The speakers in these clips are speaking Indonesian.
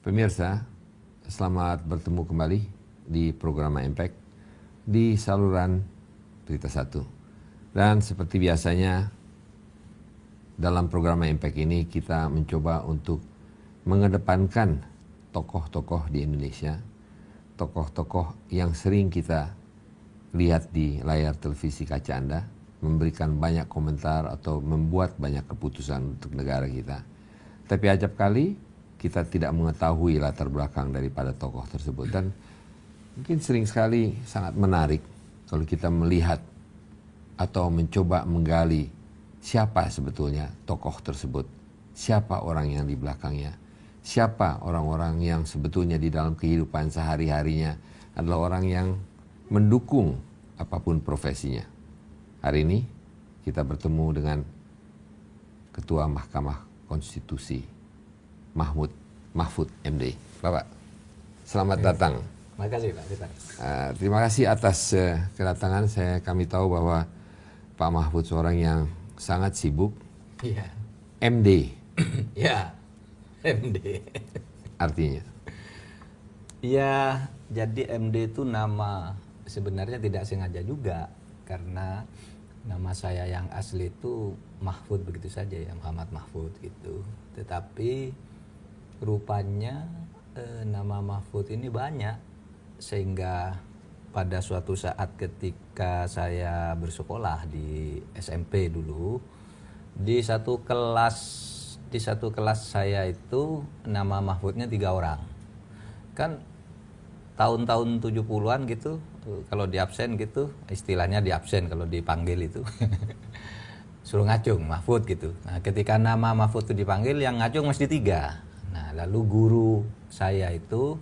Pemirsa, selamat bertemu kembali di program Impact di saluran Berita Satu. Dan seperti biasanya dalam program Impact ini kita mencoba untuk mengedepankan tokoh-tokoh di Indonesia, tokoh-tokoh yang sering kita lihat di layar televisi kaca Anda, memberikan banyak komentar atau membuat banyak keputusan untuk negara kita. Tapi acap kali kita tidak mengetahui latar belakang daripada tokoh tersebut, dan mungkin sering sekali sangat menarik kalau kita melihat atau mencoba menggali siapa sebetulnya tokoh tersebut, siapa orang yang di belakangnya, siapa orang-orang yang sebetulnya di dalam kehidupan sehari-harinya adalah orang yang mendukung apapun profesinya. Hari ini kita bertemu dengan Ketua Mahkamah Konstitusi Mahfud MD. Bapak, selamat datang. Terima kasih Pak. Terima kasih atas kedatangan. Kami tahu bahwa Pak Mahfud seorang yang sangat sibuk. Iya. MD. Ya, MD. Artinya? Ya, jadi MD itu nama sebenarnya tidak sengaja juga, karena nama saya yang asli itu Mahfud begitu saja ya, Muhammad Mahfud gitu. Tetapi rupanya nama Mahfud ini banyak, sehingga pada suatu saat ketika saya bersekolah di SMP dulu, di satu kelas saya itu nama Mahfudnya 3 orang. Kan tahun-tahun 70-an gitu, kalau di absen gitu, istilahnya di absen kalau dipanggil itu suruh ngacung Mahfud gitu. Nah, ketika nama Mahfud itu dipanggil, yang ngacung mesti 3. Nah, lalu guru saya itu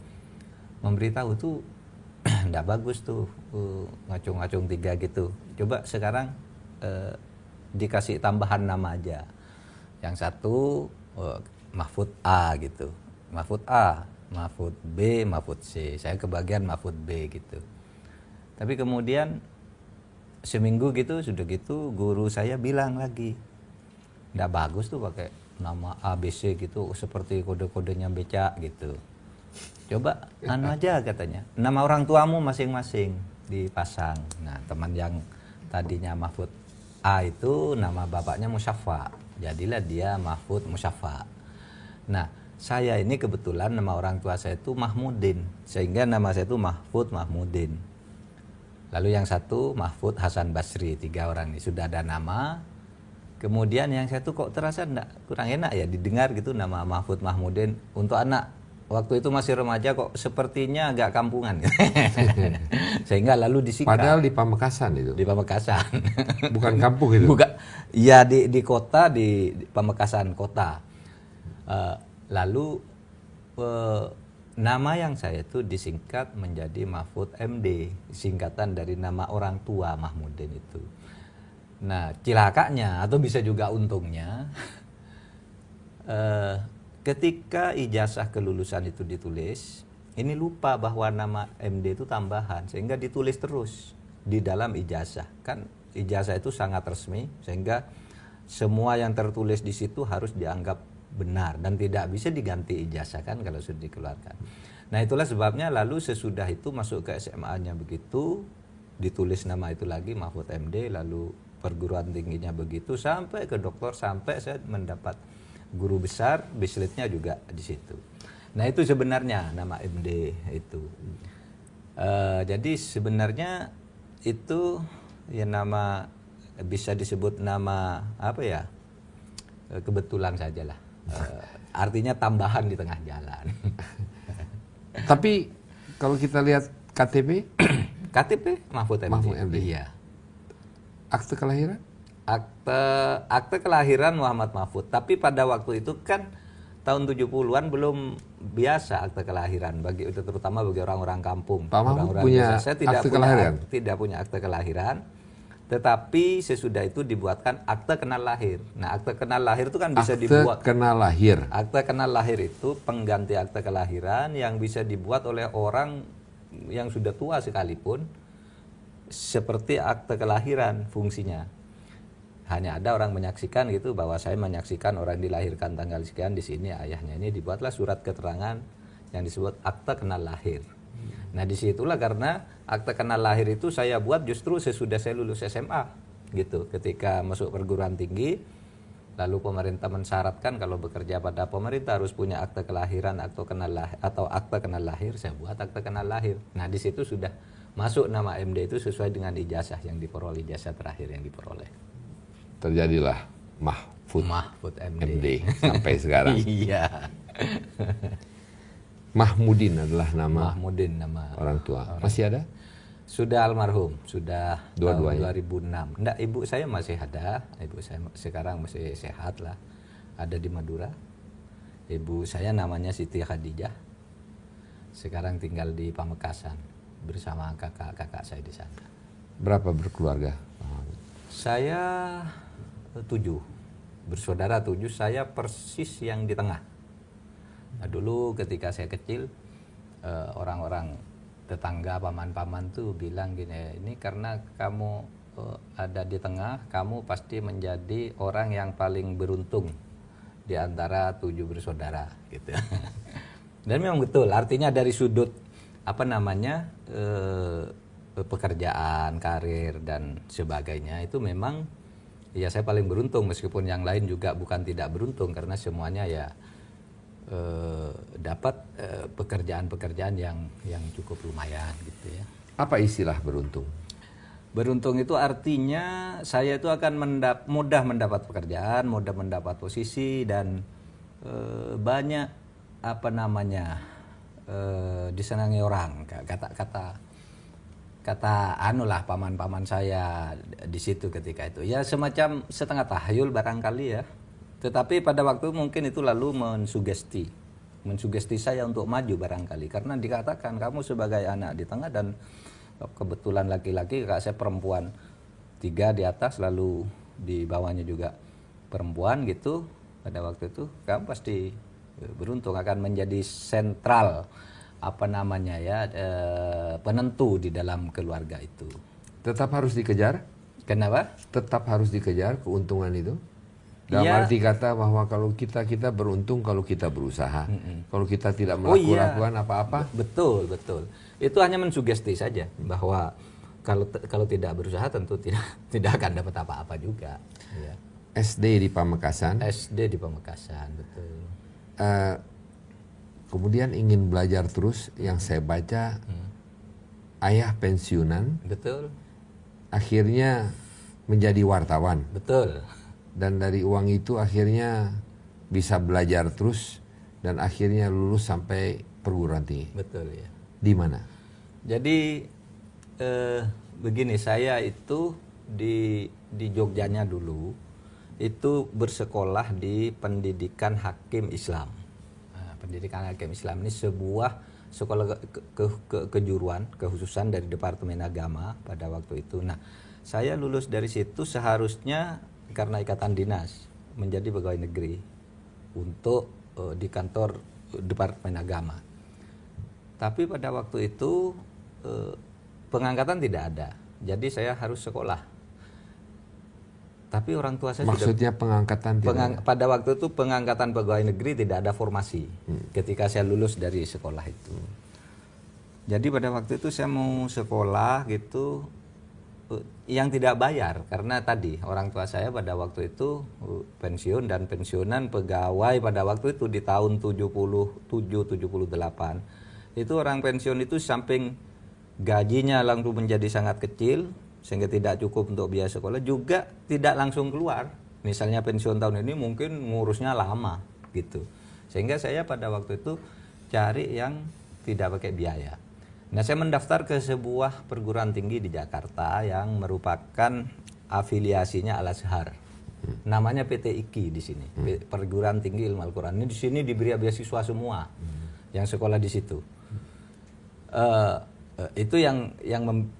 memberitahu tuh enggak bagus tuh ngacung-ngacung 3 gitu. Coba sekarang dikasih tambahan nama aja. Yang satu Mahfud A gitu. Mahfud A, Mahfud B, Mahfud C. Saya kebagian Mahfud B gitu. Tapi kemudian seminggu gitu, sudah gitu guru saya bilang lagi, enggak bagus tuh pakai nama ABC gitu, seperti kode-kodenya becak gitu. Coba anu aja katanya, nama orang tuamu masing-masing dipasang. Nah, teman yang tadinya Mahfud A itu nama bapaknya Musyafa, jadilah dia Mahfud Musyafa. Nah, saya ini kebetulan nama orang tua saya itu Mahmudin, sehingga nama saya itu Mahfud Mahmudin. Lalu yang satu Mahfud Hasan Basri, 3 orang ini sudah ada nama. Kemudian yang satu kok terasa kurang enak ya didengar gitu, nama Mahfud Mahmudin untuk anak. Waktu itu masih remaja kok sepertinya agak kampungan. Sehingga lalu disingkat. Padahal di Pamekasan itu. Di Pamekasan. Bukan kampung itu. Bukan. Ya di kota, di Pamekasan kota. Lalu nama yang saya itu disingkat menjadi Mahfud MD, singkatan dari nama orang tua Mahmudin itu. Nah, cilakanya atau bisa juga untungnya, ketika ijazah kelulusan itu ditulis, ini lupa bahwa nama MD itu tambahan, sehingga ditulis terus di dalam ijazah. Kan ijazah itu sangat resmi, sehingga semua yang tertulis di situ harus dianggap benar dan tidak bisa diganti ijazah kan kalau sudah dikeluarkan. Nah, itulah sebabnya lalu sesudah itu masuk ke SMA-nya begitu, ditulis nama itu lagi Mahfud MD, lalu perguruan tingginya begitu, sampai ke doktor, sampai saya mendapat guru besar, bislitnya juga di situ. Nah, itu sebenarnya nama MD itu. Jadi sebenarnya itu ya nama, bisa disebut nama apa ya, kebetulan sajalah. Artinya tambahan di tengah jalan. Tapi kalau kita lihat KTP, KTP Mahfud MD. Mahfud MD. Iya. Akte kelahiran? Akte kelahiran Muhammad Mahfud. Tapi pada waktu itu kan tahun 70-an belum biasa akte kelahiran, bagi itu terutama bagi orang-orang kampung. Pak Mahfud orang-orang punya biasa. Saya tidak akte punya kelahiran? Tidak punya akte kelahiran. Tetapi sesudah itu dibuatkan akte kenal lahir. Nah, akte kenal lahir itu kan bisa dibuat. Akte kenal lahir. Akte kenal lahir itu pengganti akte kelahiran yang bisa dibuat oleh orang yang sudah tua sekalipun, seperti akte kelahiran fungsinya. Hanya ada orang menyaksikan gitu, bahwa saya menyaksikan orang dilahirkan tanggal sekian di sini ayahnya, ini dibuatlah surat keterangan yang disebut akte kenal lahir. Nah disitulah karena akte kenal lahir itu saya buat justru sesudah saya lulus SMA gitu. Ketika masuk perguruan tinggi, lalu pemerintah mensyaratkan kalau bekerja pada pemerintah harus punya akte kelahiran atau akte kenal lahir. Saya buat akte kenal lahir. Nah di situ sudah masuk nama MD itu sesuai dengan ijazah yang diperoleh, ijazah terakhir yang diperoleh. Terjadilah Mahfud MD sampai sekarang. Iya. Mahmudin adalah nama Mahmudin, nama orang tua. Masih ada? Sudah almarhum, sudah Dua-duanya. tahun 2006. Enggak, ibu saya masih ada. Ibu saya sekarang masih sehat lah. Ada di Madura. Ibu saya namanya Siti Khadijah. Sekarang tinggal di Pamekasan bersama kakak-kakak saya di sana. Berapa berkeluarga? Saya 7. Bersaudara 7, saya persis yang di tengah. Nah, dulu ketika saya kecil, orang-orang tetangga, paman-paman tuh bilang gini, ini karena kamu ada di tengah, kamu pasti menjadi orang yang paling beruntung di antara 7 bersaudara gitu. Dan memang betul, artinya dari sudut pekerjaan, karir dan sebagainya itu memang ya saya paling beruntung, meskipun yang lain juga bukan tidak beruntung karena semuanya ya dapat pekerjaan-pekerjaan yang cukup lumayan gitu ya. Apa istilah beruntung? Beruntung itu artinya saya itu akan mudah mendapat pekerjaan, mudah mendapat posisi dan banyak disenangi orang. Kata anulah paman-paman saya di situ ketika itu. Ya semacam setengah tahayul barangkali ya. Tetapi pada waktu mungkin itu lalu mensugesti saya untuk maju barangkali, karena dikatakan kamu sebagai anak di tengah dan kebetulan laki-laki, kakak saya perempuan 3 di atas, lalu di bawahnya juga perempuan gitu. Pada waktu itu kamu pasti beruntung akan menjadi sentral penentu di dalam keluarga itu. Tetap harus dikejar? Kenapa? Tetap harus dikejar keuntungan itu? Dalam arti kata bahwa kalau kita beruntung kalau kita berusaha, kalau kita tidak melakukan apa-apa. Betul. Itu hanya mensugesti saja bahwa kalau tidak berusaha tentu tidak akan dapat apa-apa juga. Ya. SD di Pamekasan. SD di Pamekasan, betul. Kemudian ingin belajar terus, yang saya baca ayah pensiunan. Betul. Akhirnya menjadi wartawan. Betul. Dan dari uang itu akhirnya bisa belajar terus dan akhirnya lulus sampai perguruan tinggi. Betul ya. Di mana? Jadi begini, saya itu di Jogjanya dulu itu bersekolah di pendidikan hakim Islam. Nah, pendidikan hakim Islam ini sebuah sekolah kejuruan kekhususan dari Departemen Agama pada waktu itu. Nah, saya lulus dari situ seharusnya karena ikatan dinas menjadi pegawai negeri untuk di kantor Departemen Agama. Tapi pada waktu itu pengangkatan tidak ada, jadi saya harus sekolah. Tapi orang tua saya maksudnya pengangkatan pada waktu itu pengangkatan pegawai negeri tidak ada formasi ketika saya lulus dari sekolah itu. Jadi pada waktu itu saya mau sekolah gitu yang tidak bayar, karena tadi orang tua saya pada waktu itu pensiun, dan pensiunan pegawai pada waktu itu di tahun 77-78 itu orang pensiun itu samping gajinya langsung menjadi sangat kecil sehingga tidak cukup untuk biaya sekolah, juga tidak langsung keluar. Misalnya pensiun tahun ini mungkin ngurusnya lama gitu, sehingga saya pada waktu itu cari yang tidak pakai biaya. Nah, saya mendaftar ke sebuah perguruan tinggi di Jakarta yang merupakan afiliasinya Al-Azhar. Namanya PT IKI di sini, Perguruan Tinggi Ilmu Al-Quran. Ini di sini diberi beasiswa semua yang sekolah di situ. Itu yang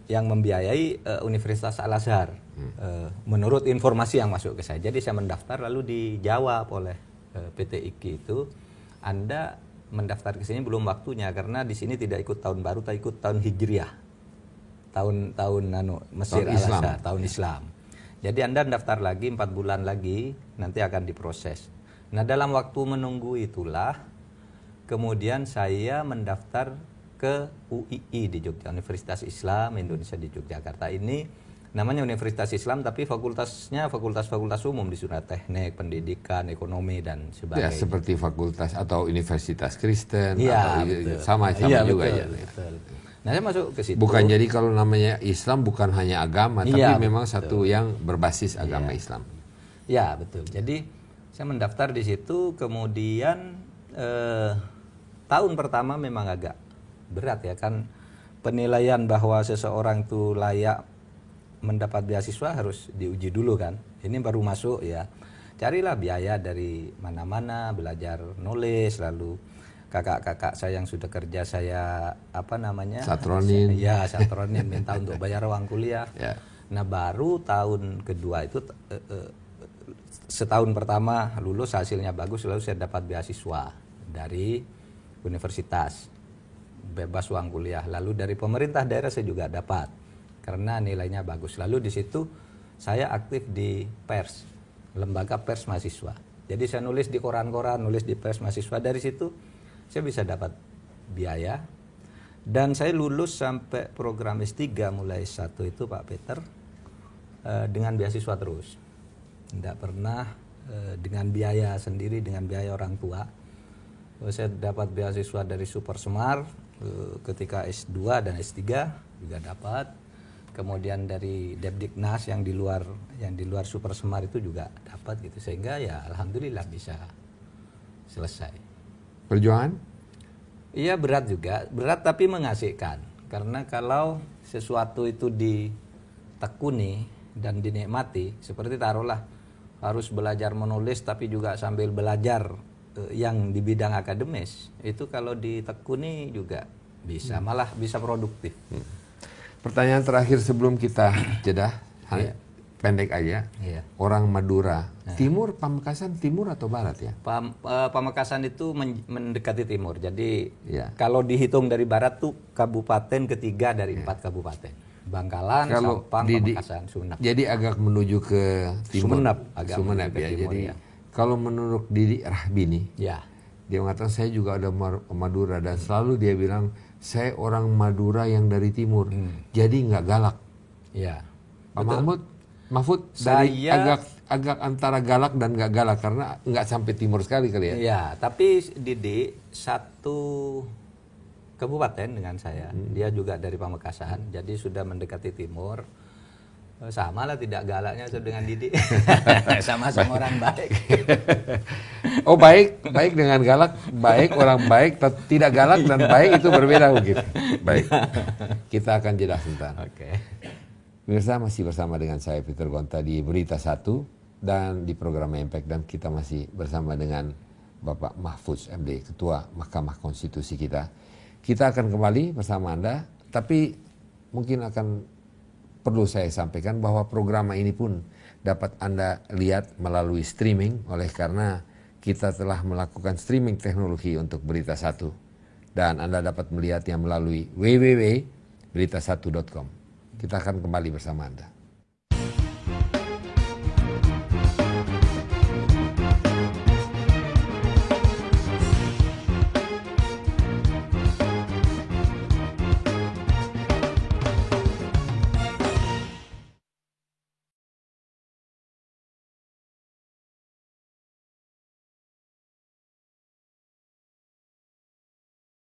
membiayai Universitas Al-Azhar. Menurut informasi yang masuk ke saya. Jadi saya mendaftar lalu dijawab oleh PT IKI itu, Anda mendaftar ke sini belum waktunya karena di sini tidak ikut tahun baru, tapi ikut tahun Hijriah. Tahun Mesir Al-Azhar, tahun Islam. Jadi Anda daftar lagi 4 bulan lagi, nanti akan diproses. Nah, dalam waktu menunggu itulah kemudian saya mendaftar ke UII di Jogja, Universitas Islam Indonesia di Yogyakarta. Ini namanya Universitas Islam, tapi fakultasnya fakultas umum di sana, teknik, pendidikan, ekonomi, dan sebagainya. Ya, seperti fakultas atau universitas Kristen, ya, atau betul. sama ya, juga betul, ya. Betul. Nah, saya masuk ke situ. Bukan jadi kalau namanya Islam bukan hanya agama, tapi memang betul. satu yang berbasis agama Islam. Ya, betul. Jadi saya mendaftar di situ, kemudian tahun pertama memang agak berat ya kan, penilaian bahwa seseorang itu layak mendapat beasiswa harus diuji dulu kan. Ini baru masuk ya. Carilah biaya dari mana-mana, belajar nulis, lalu kakak-kakak saya yang sudah kerja saya satronin. Satronin minta untuk bayar uang kuliah. Ya. Nah, baru tahun kedua itu setahun pertama lulus hasilnya bagus, lalu saya dapat beasiswa dari universitas. Bebas uang kuliah. Lalu dari pemerintah daerah saya juga dapat karena nilainya bagus. Lalu di situ saya aktif di pers, lembaga pers mahasiswa. Jadi saya nulis di koran-koran, nulis di pers mahasiswa. Dari situ saya bisa dapat biaya. Dan saya lulus sampai program S3 mulai 1 itu Pak Peter dengan beasiswa terus. Tidak pernah dengan biaya sendiri, dengan biaya orang tua. Saya dapat beasiswa dari Super Semar ketika S2 dan S3 juga dapat. Kemudian dari Depdiknas yang di luar Super Semar itu juga dapat gitu, sehingga ya alhamdulillah bisa selesai. Perjuangan? Iya, berat juga, berat tapi mengasihkan. Karena kalau sesuatu itu ditekuni dan dinikmati, seperti taruhlah harus belajar menulis tapi juga sambil belajar yang di bidang akademis, itu kalau ditekuni juga bisa, malah bisa produktif. Pertanyaan terakhir sebelum kita jeda, pendek aja. Iya. Orang Madura, timur, Pamekasan timur atau barat ya? Pamekasan itu mendekati timur. Jadi kalau dihitung dari barat tuh kabupaten ketiga dari 4 kabupaten. Bangkalan, Sampang, Pamekasan, Sumeneb. Jadi agak menuju ke timur. Sumeneb ya. Timur, jadi kalau menurut Didi Rahbini, dia mengatakan saya juga ada Madura dan selalu dia bilang saya orang Madura yang dari timur, jadi nggak galak. Ya. Pak Mahfud dari agak antara galak dan nggak galak karena nggak sampai timur sekali kali ya. Ya, tapi Didi satu kabupaten dengan saya, dia juga dari Pamekasan, jadi sudah mendekati timur. Sama lah, tidak galaknya dengan Didi. Sama-sama orang baik. Oh, baik dengan galak, baik orang baik, tidak galak dan baik itu berbeda begitu. Baik, kita akan jeda sebentar. Oke. Pemirsa, masih bersama dengan saya Peter Gonta di Berita 1 dan di program Impact, dan kita masih bersama dengan Bapak Mahfudz MD, Ketua Mahkamah Konstitusi kita. Kita akan kembali bersama Anda, tapi mungkin akan perlu saya sampaikan bahwa program ini pun dapat Anda lihat melalui streaming, oleh karena kita telah melakukan streaming teknologi untuk Berita 1. Dan Anda dapat melihatnya melalui www.berita1.com. Kita akan kembali bersama Anda.